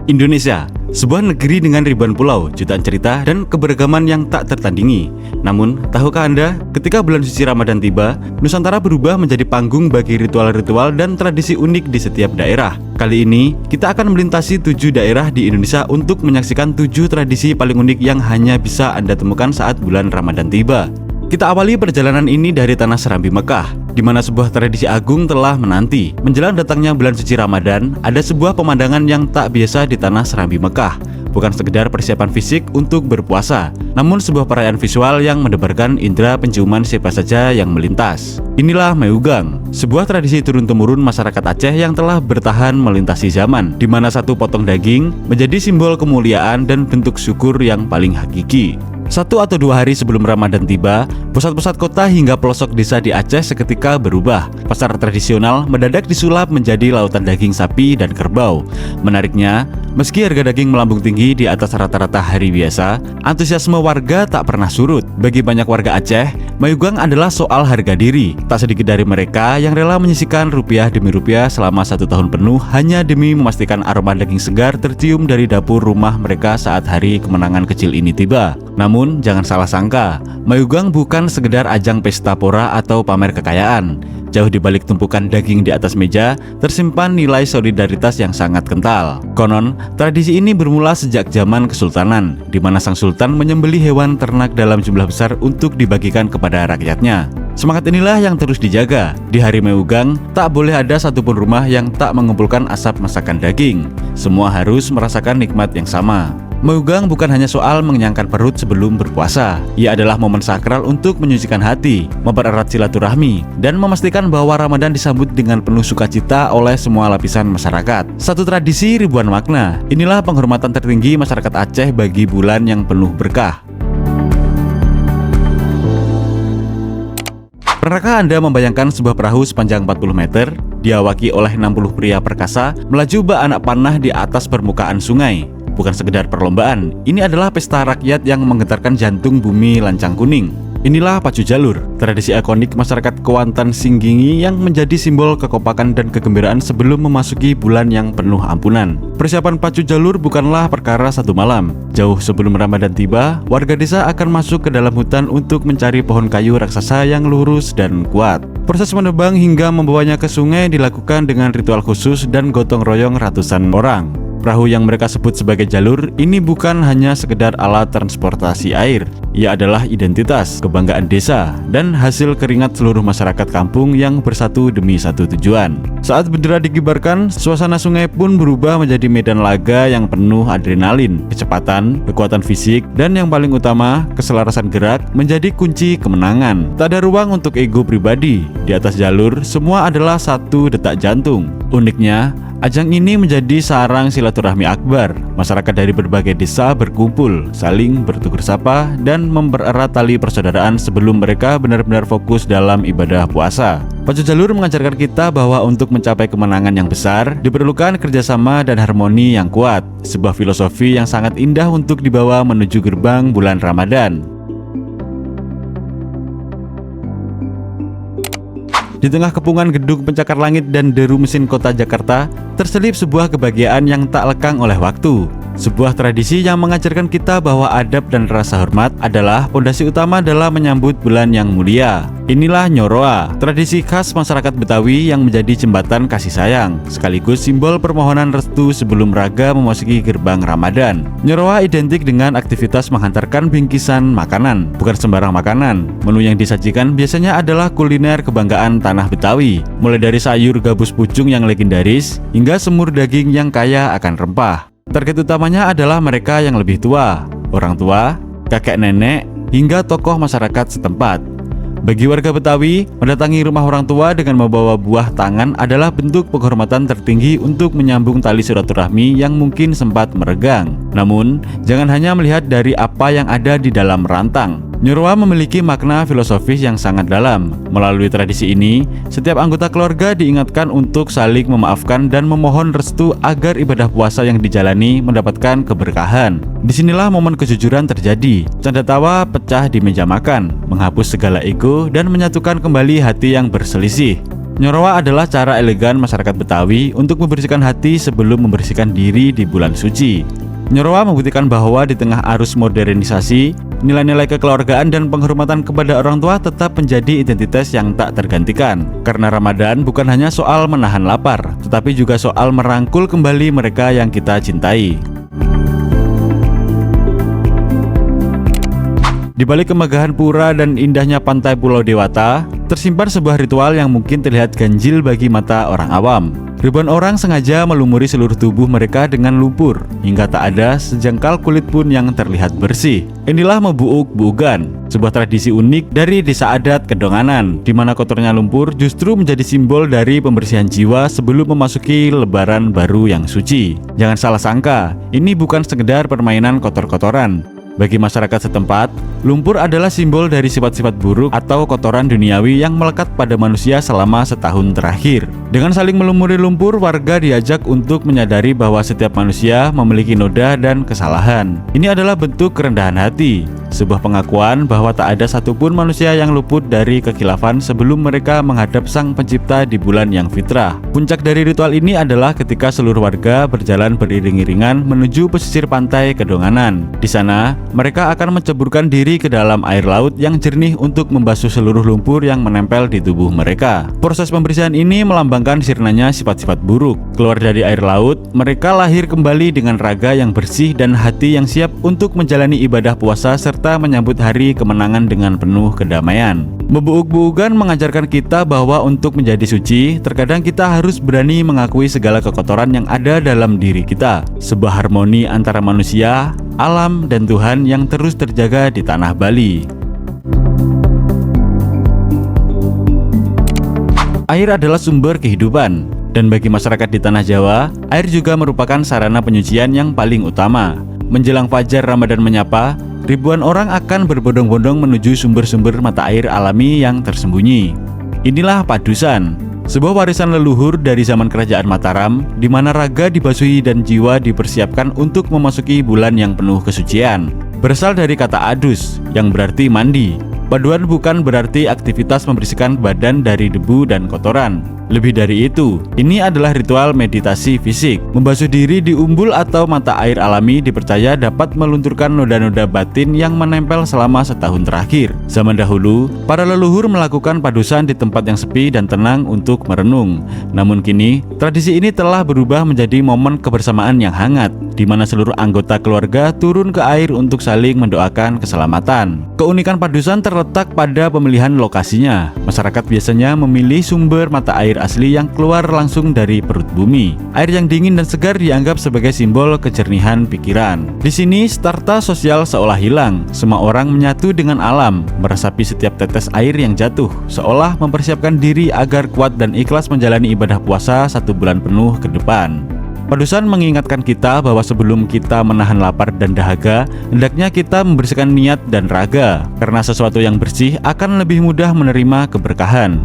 Indonesia, sebuah negeri dengan ribuan pulau, jutaan cerita, dan keberagaman yang tak tertandingi. Namun, tahukah Anda, ketika bulan suci Ramadan tiba, Nusantara berubah menjadi panggung bagi ritual-ritual dan tradisi unik di setiap daerah. Kali ini, kita akan melintasi 7 daerah di Indonesia untuk menyaksikan 7 tradisi paling unik yang hanya bisa Anda temukan saat bulan Ramadan tiba. Kita awali perjalanan ini dari tanah Serambi Mekah, di mana sebuah tradisi agung telah menanti. Menjelang datangnya bulan suci Ramadan, ada sebuah pemandangan yang tak biasa di tanah Serambi Mekah. Bukan sekedar persiapan fisik untuk berpuasa, namun sebuah perayaan visual yang mendebarkan indera penciuman siapa saja yang melintas. Inilah Meugang, sebuah tradisi turun-temurun masyarakat Aceh yang telah bertahan melintasi zaman, di mana satu potong daging menjadi simbol kemuliaan dan bentuk syukur yang paling hakiki. 1 atau 2 hari sebelum Ramadan tiba, pusat-pusat kota hingga pelosok desa di Aceh seketika berubah. Pasar tradisional mendadak disulap menjadi lautan daging sapi dan kerbau. Menariknya, meski harga daging melambung tinggi di atas rata-rata hari biasa, antusiasme warga tak pernah surut. Bagi banyak warga Aceh, Meugang adalah soal harga diri. Tak sedikit dari mereka yang rela menyisihkan rupiah demi rupiah selama 1 tahun penuh hanya demi memastikan aroma daging segar tercium dari dapur rumah mereka saat hari kemenangan kecil ini tiba. Namun, jangan salah sangka, Meugang bukan sekedar ajang pesta pora atau pamer kekayaan. Jauh di balik tumpukan daging di atas meja, tersimpan nilai solidaritas yang sangat kental. Konon, tradisi ini bermula sejak zaman Kesultanan, di mana sang sultan menyembelih hewan ternak dalam jumlah besar untuk dibagikan kepada rakyatnya. Semangat inilah yang terus dijaga. Di hari Meugang, tak boleh ada satupun rumah yang tak mengumpulkan asap masakan daging. Semua harus merasakan nikmat yang sama. Meugang bukan hanya soal mengenyangkan perut sebelum berpuasa. Ia adalah momen sakral untuk menyucikan hati, mempererat silaturahmi, dan memastikan bahwa Ramadan disambut dengan penuh sukacita oleh semua lapisan masyarakat. Satu tradisi ribuan makna. Inilah penghormatan tertinggi masyarakat Aceh bagi bulan yang penuh berkah. Pernahkah Anda membayangkan sebuah perahu sepanjang 40 meter, diawaki oleh 60 pria perkasa, melaju bak anak panah di atas permukaan sungai? Bukan sekedar perlombaan, ini adalah pesta rakyat yang menggetarkan jantung bumi lancang kuning. Inilah pacu jalur, tradisi ikonik masyarakat Kuantan Singgingi yang menjadi simbol kekompakan dan kegembiraan sebelum memasuki bulan yang penuh ampunan. Persiapan pacu jalur bukanlah perkara satu malam. Jauh sebelum Ramadan tiba, warga desa akan masuk ke dalam hutan untuk mencari pohon kayu raksasa yang lurus dan kuat. Proses menebang hingga membawanya ke sungai dilakukan dengan ritual khusus dan gotong royong ratusan orang. Perahu yang mereka sebut sebagai jalur ini bukan hanya sekedar alat transportasi air. Ia adalah identitas, kebanggaan desa, dan hasil keringat seluruh masyarakat kampung yang bersatu demi satu tujuan. Saat bendera dikibarkan, suasana sungai pun berubah menjadi medan laga yang penuh adrenalin, kecepatan, kekuatan fisik, dan yang paling utama, keselarasan gerak menjadi kunci kemenangan. Tak ada ruang untuk ego pribadi. Di atas jalur, semua adalah satu detak jantung. Uniknya, ajang ini menjadi sarang silaturahmi akbar. Masyarakat dari berbagai desa berkumpul, saling bertukar sapa, dan mempererat tali persaudaraan sebelum mereka benar-benar fokus dalam ibadah puasa. Pacu jalur mengajarkan kita bahwa untuk mencapai kemenangan yang besar, diperlukan kerjasama dan harmoni yang kuat. Sebuah filosofi yang sangat indah untuk dibawa menuju gerbang bulan Ramadan. Di tengah kepungan gedung pencakar langit dan deru mesin kota Jakarta, terselip sebuah kebahagiaan yang tak lekang oleh waktu. Sebuah tradisi yang mengajarkan kita bahwa adab dan rasa hormat adalah fondasi utama dalam menyambut bulan yang mulia. Inilah Nyoroa, tradisi khas masyarakat Betawi yang menjadi jembatan kasih sayang, sekaligus simbol permohonan restu sebelum raga memasuki gerbang Ramadan. Nyoroa identik dengan aktivitas menghantarkan bingkisan makanan, bukan sembarang makanan. Menu yang disajikan biasanya adalah kuliner kebanggaan tanah Betawi, mulai dari sayur gabus pucung yang legendaris, hingga semur daging yang kaya akan rempah. Target utamanya adalah mereka yang lebih tua, orang tua, kakek nenek, hingga tokoh masyarakat setempat. Bagi warga Betawi, mendatangi rumah orang tua dengan membawa buah tangan adalah bentuk penghormatan tertinggi untuk menyambung tali silaturahmi yang mungkin sempat meregang. Namun, jangan hanya melihat dari apa yang ada di dalam rantang. Nyoroa memiliki makna filosofis yang sangat dalam. Melalui tradisi ini, setiap anggota keluarga diingatkan untuk saling memaafkan dan memohon restu agar ibadah puasa yang dijalani mendapatkan keberkahan. Disinilah momen kejujuran terjadi. Canda tawa pecah di meja makan, menghapus segala ego dan menyatukan kembali hati yang berselisih. Nyorowa adalah cara elegan masyarakat Betawi untuk membersihkan hati sebelum membersihkan diri di bulan suci. Nyorowa membuktikan bahwa di tengah arus modernisasi, nilai-nilai kekeluargaan dan penghormatan kepada orang tua tetap menjadi identitas yang tak tergantikan. Karena Ramadan bukan hanya soal menahan lapar, tetapi juga soal merangkul kembali mereka yang kita cintai. Di balik kemegahan pura dan indahnya pantai Pulau Dewata, tersimpan sebuah ritual yang mungkin terlihat ganjil bagi mata orang awam. Ribuan orang sengaja melumuri seluruh tubuh mereka dengan lumpur, hingga tak ada sejengkal kulit pun yang terlihat bersih. Inilah Mebuuk-buugan, sebuah tradisi unik dari desa adat Kedonganan, di mana kotornya lumpur justru menjadi simbol dari pembersihan jiwa sebelum memasuki Lebaran baru yang suci. Jangan salah sangka, ini bukan sekedar permainan kotor-kotoran. Bagi masyarakat setempat, lumpur adalah simbol dari sifat-sifat buruk atau kotoran duniawi yang melekat pada manusia selama setahun terakhir. Dengan saling melumuri lumpur, warga diajak untuk menyadari bahwa setiap manusia memiliki noda dan kesalahan. Ini adalah bentuk kerendahan hati, sebuah pengakuan bahwa tak ada satupun manusia yang luput dari kekhilafan sebelum mereka menghadap Sang Pencipta di bulan yang fitrah. Puncak dari ritual ini adalah ketika seluruh warga berjalan beriring-iringan menuju pesisir pantai Kedonganan. Di sana, mereka akan menceburkan diri ke dalam air laut yang jernih untuk membasuh seluruh lumpur yang menempel di tubuh mereka. Proses pembersihan ini melambangkan sirnanya sifat-sifat buruk. Keluar dari air laut, mereka lahir kembali dengan raga yang bersih dan hati yang siap untuk menjalani ibadah puasa serta menyambut hari kemenangan dengan penuh kedamaian. Mebuuk-buugan mengajarkan kita bahwa untuk menjadi suci, terkadang kita harus berani mengakui segala kekotoran yang ada dalam diri kita. Sebuah harmoni antara manusia, alam, dan Tuhan yang terus terjaga di tanah Bali. Air adalah sumber kehidupan, dan bagi masyarakat di tanah Jawa, air juga merupakan sarana penyucian yang paling utama. Menjelang fajar Ramadan menyapa, ribuan orang akan berbondong-bondong menuju sumber-sumber mata air alami yang tersembunyi. Inilah Padusan, sebuah warisan leluhur dari zaman Kerajaan Mataram, di mana raga dibasuhi dan jiwa dipersiapkan untuk memasuki bulan yang penuh kesucian. Berasal dari kata adus, yang berarti mandi. Paduan bukan berarti aktivitas membersihkan badan dari debu dan kotoran. Lebih dari itu, ini adalah ritual meditasi fisik. Membasuh diri di umbul atau mata air alami dipercaya dapat melunturkan noda-noda batin yang menempel selama setahun terakhir. Zaman dahulu, para leluhur melakukan padusan di tempat yang sepi dan tenang untuk merenung. Namun kini, tradisi ini telah berubah menjadi momen kebersamaan yang hangat, di mana seluruh anggota keluarga turun ke air untuk saling mendoakan keselamatan. Keunikan padusan terletak pada pemilihan lokasinya. Masyarakat biasanya memilih sumber mata air asli yang keluar langsung dari perut bumi. Air yang dingin dan segar dianggap sebagai simbol kejernihan pikiran. Di sini, starta sosial seolah hilang. Semua orang menyatu dengan alam, meresapi setiap tetes air yang jatuh, seolah mempersiapkan diri agar kuat dan ikhlas menjalani ibadah puasa 1 bulan penuh ke depan. Padusan mengingatkan kita bahwa sebelum kita menahan lapar dan dahaga, hendaknya kita membersihkan niat dan raga, karena sesuatu yang bersih akan lebih mudah menerima keberkahan.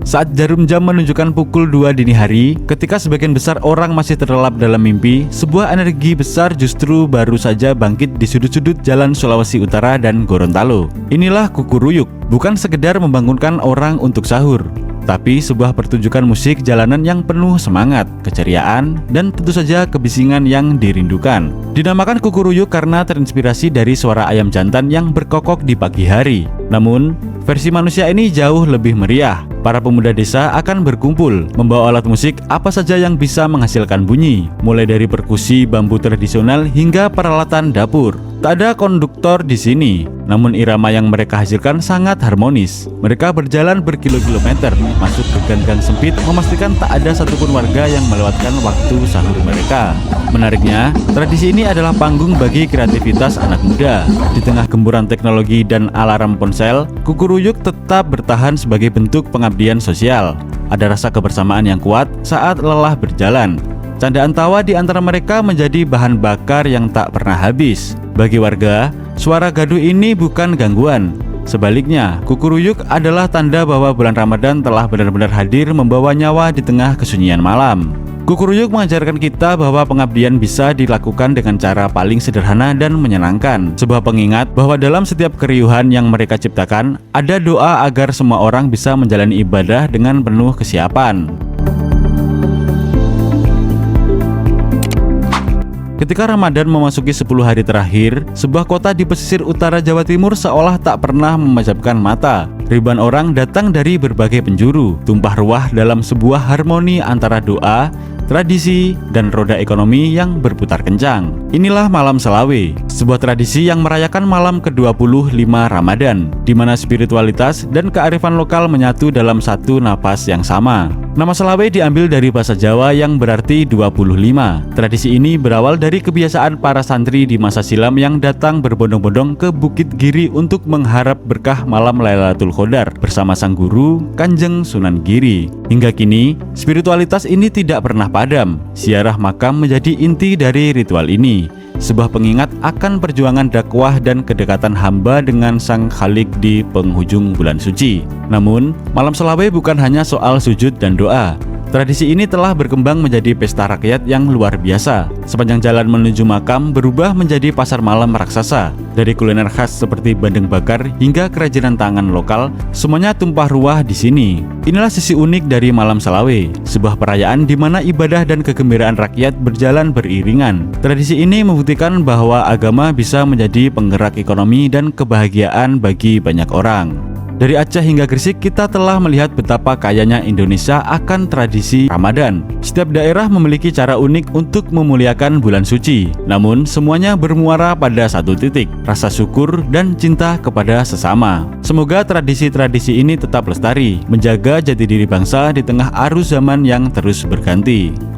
Saat jarum jam menunjukkan pukul 2 dini hari, ketika sebagian besar orang masih terlelap dalam mimpi, sebuah energi besar justru baru saja bangkit di sudut-sudut jalan Sulawesi Utara dan Gorontalo. Inilah Kukuruyuk, bukan sekedar membangunkan orang untuk sahur, tapi sebuah pertunjukan musik jalanan yang penuh semangat, keceriaan, dan tentu saja kebisingan yang dirindukan. Dinamakan Kukuruyuk karena terinspirasi dari suara ayam jantan yang berkokok di pagi hari. Namun, versi manusia ini jauh lebih meriah. Para pemuda desa akan berkumpul, membawa alat musik apa saja yang bisa menghasilkan bunyi, mulai dari perkusi bambu tradisional hingga peralatan dapur. Tak ada konduktor di sini, namun irama yang mereka hasilkan sangat harmonis. Mereka berjalan berkilo-kilometer, masuk ke gang-gang sempit, memastikan tak ada satupun warga yang melewatkan waktu sahur mereka. Menariknya, tradisi ini adalah panggung bagi kreativitas anak muda. Di tengah gemburan teknologi dan alarm ponsel, Kukuruyuk tetap bertahan sebagai bentuk pengabdian sosial. Ada rasa kebersamaan yang kuat saat lelah berjalan. Candaan tawa di antara mereka menjadi bahan bakar yang tak pernah habis. Bagi warga, suara gaduh ini bukan gangguan. Sebaliknya, Kukuruyuk adalah tanda bahwa bulan Ramadan telah benar-benar hadir membawa nyawa di tengah kesunyian malam. Kukuruyuk mengajarkan kita bahwa pengabdian bisa dilakukan dengan cara paling sederhana dan menyenangkan. Sebuah pengingat bahwa dalam setiap keriuhan yang mereka ciptakan, ada doa agar semua orang bisa menjalani ibadah dengan penuh kesiapan. Ketika Ramadan memasuki 10 hari terakhir, sebuah kota di pesisir utara Jawa Timur seolah tak pernah memejamkan mata. Ribuan orang datang dari berbagai penjuru, tumpah ruah dalam sebuah harmoni antara doa, tradisi, dan roda ekonomi yang berputar kencang. Inilah Malam Selawe, sebuah tradisi yang merayakan malam ke-25 Ramadan, di mana spiritualitas dan kearifan lokal menyatu dalam satu napas yang sama. Nama Selawe diambil dari bahasa Jawa yang berarti 25. Tradisi ini berawal dari kebiasaan para santri di masa silam yang datang berbondong-bondong ke Bukit Giri untuk mengharap berkah malam Lailatul Qadar bersama sang guru Kanjeng Sunan Giri. Hingga kini, spiritualitas ini tidak pernah padam. Ziarah makam menjadi inti dari ritual ini, sebuah pengingat akan perjuangan dakwah dan kedekatan hamba dengan Sang Khalik di penghujung bulan suci. Namun, Malam Selawe bukan hanya soal sujud dan doa. Tradisi ini telah berkembang menjadi pesta rakyat yang luar biasa. Sepanjang jalan menuju makam berubah menjadi pasar malam raksasa. Dari kuliner khas seperti bandeng bakar hingga kerajinan tangan lokal, semuanya tumpah ruah di sini. Inilah sisi unik dari Malam Selawe, sebuah perayaan di mana ibadah dan kegembiraan rakyat berjalan beriringan. Tradisi ini membuktikan bahwa agama bisa menjadi penggerak ekonomi dan kebahagiaan bagi banyak orang. Dari Aceh hingga Gresik, kita telah melihat betapa kayanya Indonesia akan tradisi Ramadan. Setiap daerah memiliki cara unik untuk memuliakan bulan suci. Namun, semuanya bermuara pada satu titik, rasa syukur dan cinta kepada sesama. Semoga tradisi-tradisi ini tetap lestari, menjaga jati diri bangsa di tengah arus zaman yang terus berganti.